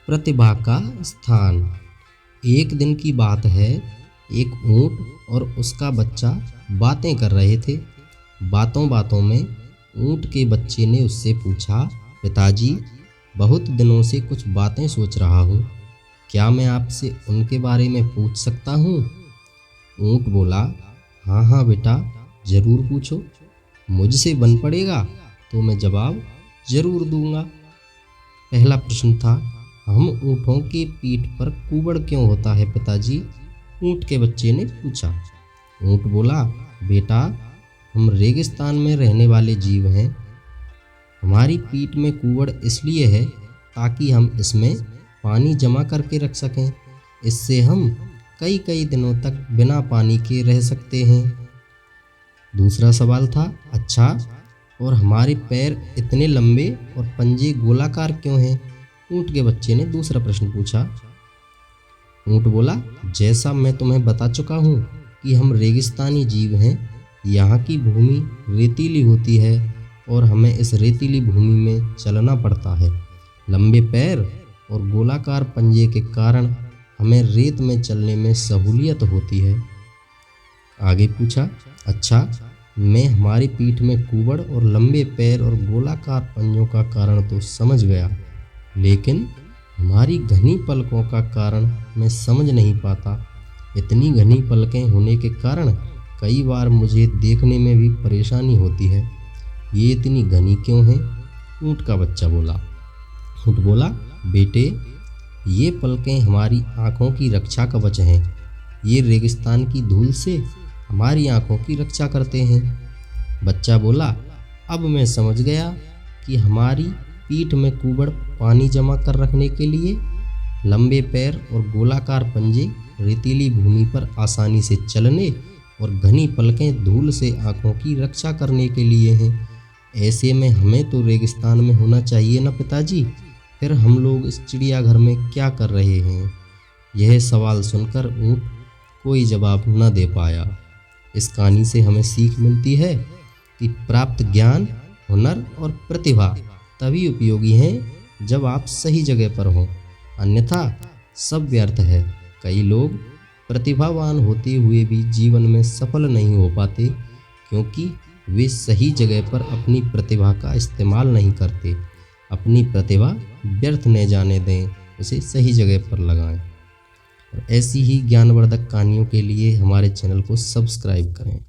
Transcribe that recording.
प्रतिभा का स्थान। एक दिन की बात है, एक ऊंट और उसका बच्चा बातें कर रहे थे। बातों बातों में ऊंट के बच्चे ने उससे पूछा, पिताजी, बहुत दिनों से कुछ बातें सोच रहा हूँ, क्या मैं आपसे उनके बारे में पूछ सकता हूँ? ऊंट बोला, हाँ हाँ बेटा, ज़रूर पूछो। मुझसे बन पड़ेगा तो मैं जवाब ज़रूर दूंगा। पहला प्रश्न था, हम ऊँटों की पीठ पर कुबड़ क्यों होता है पिताजी? ऊँट के बच्चे ने पूछा। ऊँट बोला, बेटा, हम रेगिस्तान में रहने वाले जीव हैं। हमारी पीठ में कुबड़ इसलिए है ताकि हम इसमें पानी जमा करके रख सकें। इससे हम कई कई दिनों तक बिना पानी के रह सकते हैं। दूसरा सवाल था, अच्छा, और हमारे पैर इतने लंबे और पंजे गोलाकार क्यों हैं? ऊँट के बच्चे ने दूसरा प्रश्न पूछा। ऊँट बोला, जैसा मैं तुम्हें बता चुका हूँ कि हम रेगिस्तानी जीव हैं। यहाँ की भूमि रेतीली होती है और हमें इस रेतीली भूमि में चलना पड़ता है। लंबे पैर और गोलाकार पंजे के कारण हमें रेत में चलने में सहूलियत होती है। आगे पूछा, अच्छा, मैं हमारी पीठ में कुबड़ और लंबे पैर और गोलाकार पंजों का कारण तो समझ गया, लेकिन हमारी घनी पलकों का कारण मैं समझ नहीं पाता। इतनी घनी पलकें होने के कारण कई बार मुझे देखने में भी परेशानी होती है। ये इतनी घनी क्यों हैं? ऊँट का बच्चा बोला। ऊँट बोला, बेटे, ये पलकें हमारी आँखों की रक्षा कवच हैं। ये रेगिस्तान की धूल से हमारी आँखों की रक्षा करते हैं। बच्चा बोला, अब मैं समझ गया कि हमारी पीठ में कुबड़ पानी जमा कर रखने के लिए, लंबे पैर और गोलाकार पंजे रेतीली भूमि पर आसानी से चलने और घनी पलकें धूल से आँखों की रक्षा करने के लिए हैं। ऐसे में हमें तो रेगिस्तान में होना चाहिए ना पिताजी? फिर हम लोग इस चिड़ियाघर में क्या कर रहे हैं? यह सवाल सुनकर ऊँट कोई जवाब न दे पाया। इस कहानी से हमें सीख मिलती है कि प्राप्त ज्ञान, हुनर और प्रतिभा तभी उपयोगी हैं जब आप सही जगह पर हों, अन्यथा सब व्यर्थ है। कई लोग प्रतिभावान होते हुए भी जीवन में सफल नहीं हो पाते क्योंकि वे सही जगह पर अपनी प्रतिभा का इस्तेमाल नहीं करते। अपनी प्रतिभा व्यर्थ न जाने दें, उसे सही जगह पर लगाएं। और ऐसी ही ज्ञानवर्धक कहानियों के लिए हमारे चैनल को सब्सक्राइब करें।